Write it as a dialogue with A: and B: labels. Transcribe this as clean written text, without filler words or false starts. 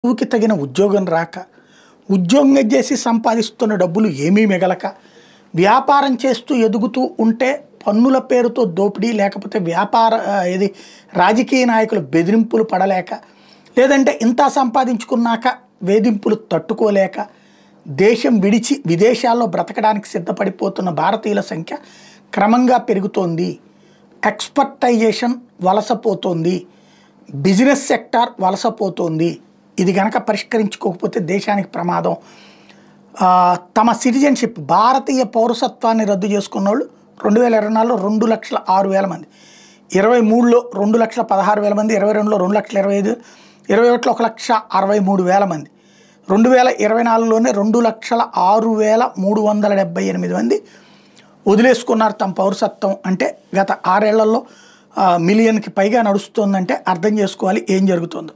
A: చదువుకి తగిన ఉద్యోగం రాక, ఉద్యోగం చేసి సంపాదిస్తున్న డబ్బులు ఏమీ మిగలక, వ్యాపారం చేస్తూ ఎదుగుతూ ఉంటే పన్నుల పేరుతో దోపిడీ, లేకపోతే ఇది రాజకీయ నాయకులు బెదిరింపులు పడలేక, లేదంటే ఇంత సంపాదించుకున్నాక వేధింపులు తట్టుకోలేక దేశం విడిచి విదేశాల్లో బ్రతకడానికి సిద్ధపడిపోతున్న భారతీయుల సంఖ్య క్రమంగా పెరుగుతోంది. ఎక్స్పర్టైజేషన్ వలసపోతోంది, బిజినెస్ సెక్టార్ వలసపోతోంది. ఇది గనక పరిష్కరించుకోకపోతే దేశానికి ప్రమాదం. తమ సిటిజన్షిప్ భారతీయ పౌరసత్వాన్ని రద్దు చేసుకున్న వాళ్ళు 2024లో 2,06,000 మంది, 23లో 2,16,000 మంది, 22లో 2,25,000, 21లో 1,63,000 మంది, 2024లోనే 2,06,378 మంది వదిలేసుకున్నారు తమ పౌరసత్వం. అంటే గత 6 ఏళ్లలో మిలియన్కి పైగా నడుస్తుందంటే అర్థం చేసుకోవాలి ఏం జరుగుతుందో.